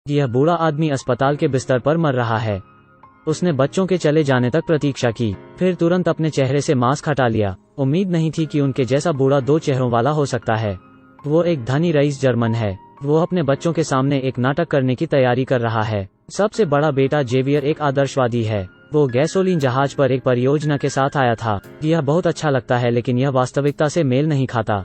यह बूढ़ा आदमी अस्पताल के बिस्तर पर मर रहा है। उसने बच्चों के चले जाने तक प्रतीक्षा की, फिर तुरंत अपने चेहरे से मास्क हटा लिया। उम्मीद नहीं थी कि उनके जैसा बूढ़ा 2 चेहरों वाला हो सकता है। वो एक धनी रईस जर्मन है। वो अपने बच्चों के सामने एक नाटक करने की तैयारी कर रहा है। सबसे बड़ा बेटा जेवियर एक आदर्शवादी है। वो गैसोलीन जहाज पर एक परियोजना के साथ आया था। यह बहुत अच्छा लगता है, लेकिन यह वास्तविकता से मेल नहीं खाता।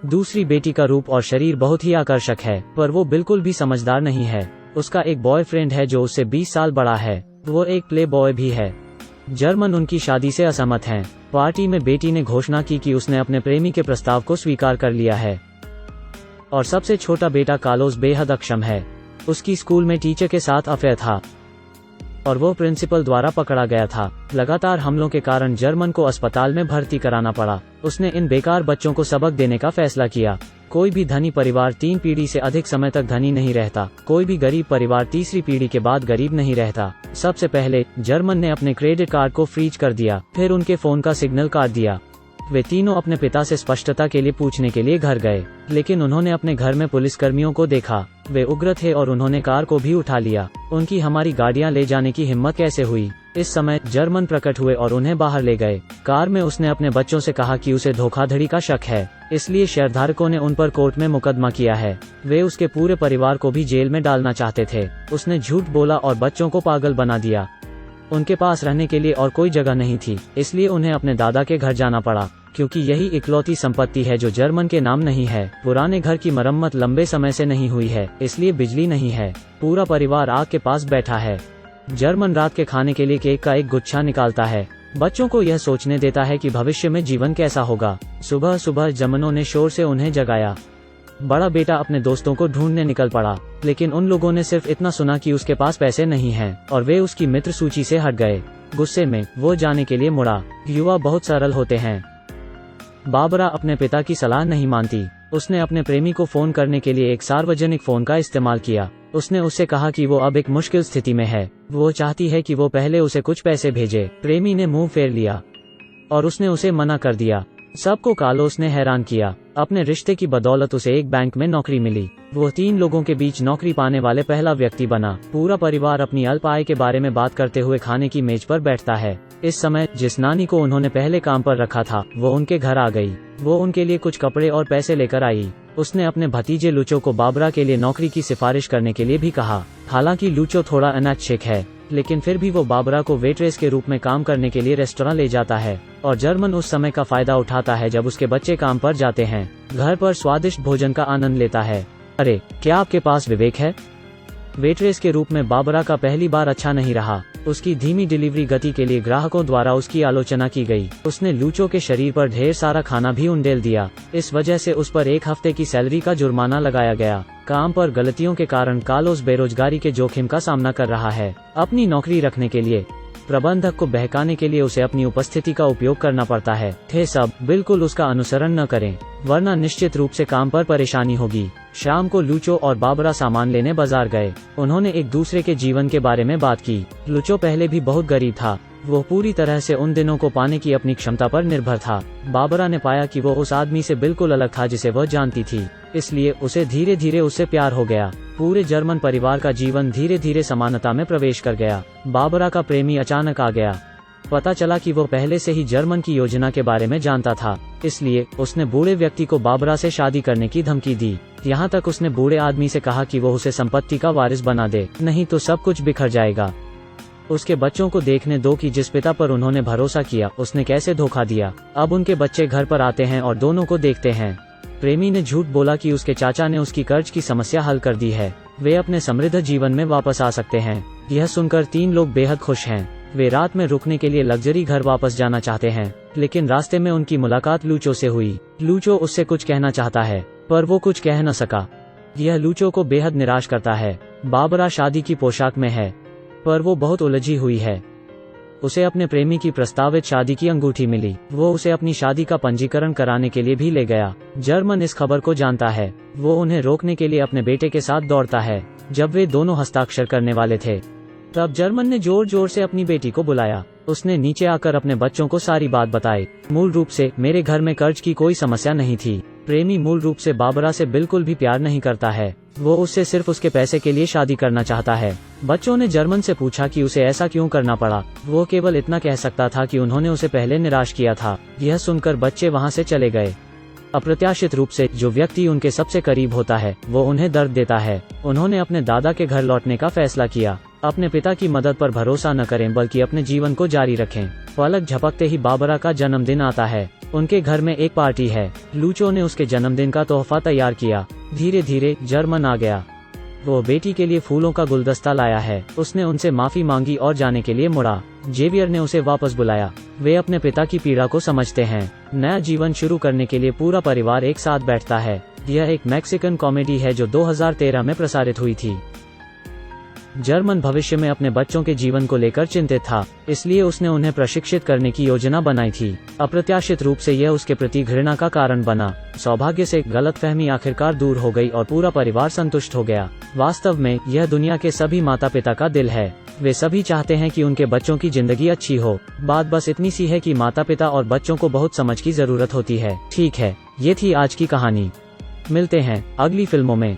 दूसरी बेटी का रूप और शरीर बहुत ही आकर्षक है, पर वो बिल्कुल भी समझदार नहीं है। उसका एक बॉयफ्रेंड है जो उससे 20 साल बड़ा है। वो एक प्ले बॉय भी है। जर्मन उनकी शादी से असहमत हैं। पार्टी में बेटी ने घोषणा की कि उसने अपने प्रेमी के प्रस्ताव को स्वीकार कर लिया है। और सबसे छोटा बेटा कार्लोस बेहद अक्षम है। उसकी स्कूल में टीचर के साथ अफेयर था और वो प्रिंसिपल द्वारा पकड़ा गया था। लगातार हमलों के कारण जर्मन को अस्पताल में भर्ती कराना पड़ा। उसने इन बेकार बच्चों को सबक देने का फैसला किया। कोई भी धनी परिवार 3 पीढ़ी से अधिक समय तक धनी नहीं रहता। कोई भी गरीब परिवार तीसरी पीढ़ी के बाद गरीब नहीं रहता। सबसे पहले जर्मन ने अपने क्रेडिट कार्ड को फ्रीज कर दिया, फिर उनके फोन का सिग्नल काट दिया। वे तीनों अपने पिता से स्पष्टता के लिए पूछने के लिए घर गए, लेकिन उन्होंने अपने घर में पुलिसकर्मियों को देखा। वे उग्र थे और उन्होंने कार को भी उठा लिया। उनकी हमारी गाड़ियां ले जाने की हिम्मत कैसे हुई? इस समय जर्मन प्रकट हुए और उन्हें बाहर ले गए। कार में उसने अपने बच्चों से कहा कि उसे धोखाधड़ी का शक है, इसलिए शेयरधारकों ने उन पर कोर्ट में मुकदमा किया है। वे उसके पूरे परिवार को भी जेल में डालना चाहते थे। उसने झूठ बोला और बच्चों को पागल बना दिया। उनके पास रहने के लिए और कोई जगह नहीं थी, इसलिए उन्हें अपने दादा के घर जाना पड़ा, क्योंकि यही इकलौती संपत्ति है जो जर्मन के नाम नहीं है। पुराने घर की मरम्मत लंबे समय से नहीं हुई है, इसलिए बिजली नहीं है। पूरा परिवार आग के पास बैठा है। जर्मन रात के खाने के लिए केक का एक गुच्छा निकालता है। बच्चों को यह सोचने देता है कि भविष्य में जीवन कैसा होगा। सुबह सुबह जर्मनों ने शोर से उन्हें जगाया। बड़ा बेटा अपने दोस्तों को ढूंढने निकल पड़ा, लेकिन उन लोगों ने सिर्फ इतना सुना कि उसके पास पैसे नहीं हैं, और वे उसकी मित्र सूची से हट गए। गुस्से में वो जाने के लिए मुड़ा। युवा बहुत सरल होते हैं। बाबरा अपने पिता की सलाह नहीं मानती। उसने अपने प्रेमी को फोन करने के लिए एक सार्वजनिक फोन का इस्तेमाल किया। उसने उससे कहा कि वो अब एक मुश्किल स्थिति में है। वो चाहती है कि वो पहले उसे कुछ पैसे भेजे। प्रेमी ने मुंह फेर लिया और उसने उसे मना कर दिया। सबको कार्लोस ने हैरान किया। अपने रिश्ते की बदौलत उसे एक बैंक में नौकरी मिली। वो 3 लोगों के बीच नौकरी पाने वाले पहला व्यक्ति बना। पूरा परिवार अपनी अल्प आय के बारे में बात करते हुए खाने की मेज पर बैठता है। इस समय जिस नानी को उन्होंने पहले काम पर रखा था, वो उनके घर आ गई। वो उनके लिए कुछ कपड़े और पैसे लेकर आई। उसने अपने भतीजे लूचो को बाबरा के लिए नौकरी की सिफारिश करने के लिए भी कहा। हालांकि लूचो थोड़ा अनैच्छिक है, लेकिन फिर भी वो बाबरा को वेट्रेस के रूप में काम करने के लिए रेस्टोरेंट ले जाता है, और जर्मन उस समय का फायदा उठाता है जब उसके बच्चे काम पर जाते हैं। घर पर स्वादिष्ट भोजन का आनंद लेता है। अरे, क्या आपके पास विवेक है? वेट्रेस के रूप में बाबरा का पहली बार अच्छा नहीं रहा। उसकी धीमी डिलीवरी गति के लिए ग्राहकों द्वारा उसकी आलोचना की गई। उसने लूचो के शरीर पर ढेर सारा खाना भी उंडेल दिया। इस वजह से उस पर 1 हफ्ते की सैलरी का जुर्माना लगाया गया। काम पर गलतियों के कारण कार्लोस बेरोजगारी के जोखिम का सामना कर रहा है। अपनी नौकरी रखने के लिए प्रबंधक को बहकाने के लिए उसे अपनी उपस्थिति का उपयोग करना पड़ता है। थे सब बिल्कुल उसका अनुसरण न करें, वरना निश्चित रूप से काम पर परेशानी होगी। शाम को लूचो और बाबरा सामान लेने बाजार गए। उन्होंने एक दूसरे के जीवन के बारे में बात की। लूचो पहले भी बहुत गरीब था। वो पूरी तरह से उन दिनों को पाने की अपनी क्षमता पर निर्भर था। बाबरा ने पाया कि वो उस आदमी से बिल्कुल अलग था जिसे वह जानती थी, इसलिए उसे धीरे धीरे उससे प्यार हो गया। पूरे जर्मन परिवार का जीवन धीरे धीरे समानता में प्रवेश कर गया। बाबरा का प्रेमी अचानक आ गया। पता चला कि वो पहले से ही जर्मन की योजना के बारे में जानता था, इसलिए उसने बूढ़े व्यक्ति को बाबरा से शादी करने की धमकी दी। यहाँ तक उसने बूढ़े आदमी से कहा कि वो उसे संपत्ति का वारिस बना दे, नहीं तो सब कुछ बिखर जाएगा। उसके बच्चों को देखने दो कि जिस पिता पर उन्होंने भरोसा किया उसने कैसे धोखा दिया। अब उनके बच्चे घर पर आते हैं और दोनों को देखते हैं। प्रेमी ने झूठ बोला कि उसके चाचा ने उसकी कर्ज की समस्या हल कर दी है। वे अपने समृद्ध जीवन में वापस आ सकते हैं। यह सुनकर 3 लोग बेहद खुश हैं। वे रात में रुकने के लिए लग्जरी घर वापस जाना चाहते हैं, लेकिन रास्ते में उनकी मुलाकात लूचो से हुई। लूचो उससे कुछ कहना चाहता है, पर वो कुछ कह न सका। यह लूचो को बेहद निराश करता है। बाबरा शादी की पोशाक में है, पर वो बहुत उलझी हुई है। उसे अपने प्रेमी की प्रस्तावित शादी की अंगूठी मिली। वो उसे अपनी शादी का पंजीकरण कराने के लिए भी ले गया। जर्मन इस खबर को जानता है। वो उन्हें रोकने के लिए अपने बेटे के साथ दौड़ता है। जब वे दोनों हस्ताक्षर करने वाले थे, तब जर्मन ने जोर जोर से अपनी बेटी को बुलाया। उसने नीचे आकर अपने बच्चों को सारी बात बताई। मूल रूप से मेरे घर में कर्ज की कोई समस्या नहीं थी। प्रेमी मूल रूप से बाबरा से बिल्कुल भी प्यार नहीं करता है। वो उससे सिर्फ उसके पैसे के लिए शादी करना चाहता है। बच्चों ने जर्मन से पूछा कि उसे ऐसा क्यों करना पड़ा। वो केवल इतना कह सकता था कि उन्होंने उसे पहले निराश किया था। यह सुनकर बच्चे वहाँ से चले गए। अप्रत्याशित रूप से जो व्यक्ति उनके सबसे करीब होता है वो उन्हें दर्द देता है। उन्होंने अपने दादा के घर लौटने का फैसला किया। अपने पिता की मदद पर भरोसा न करें बल्कि अपने जीवन को जारी रखें। पलक झपकते ही बाबरा का जन्मदिन आता है। उनके घर में एक पार्टी है। लूचो ने उसके जन्मदिन का तोहफा तैयार किया। धीरे धीरे जर्मन आ गया। वो बेटी के लिए फूलों का गुलदस्ता लाया है। उसने उनसे माफी मांगी और जाने के लिए मुड़ा। जेवियर ने उसे वापस बुलाया। वे अपने पिता की पीड़ा को समझते हैं। नया जीवन शुरू करने के लिए पूरा परिवार एक साथ बैठता है। यह एक मैक्सिकन कॉमेडी है जो 2013 में प्रसारित हुई थी। जर्मन भविष्य में अपने बच्चों के जीवन को लेकर चिंतित था, इसलिए उसने उन्हें प्रशिक्षित करने की योजना बनाई थी। अप्रत्याशित रूप से यह उसके प्रति घृणा का कारण बना। सौभाग्य से गलतफहमी आखिरकार दूर हो गई और पूरा परिवार संतुष्ट हो गया। वास्तव में यह दुनिया के सभी माता पिता का दिल है। वे सभी चाहते हैं कि उनके बच्चों की जिंदगी अच्छी हो। बात बस इतनी सी है कि माता पिता और बच्चों को बहुत समझ की जरूरत होती है। ठीक है, ये थी आज की कहानी। मिलते हैं अगली फिल्मों में।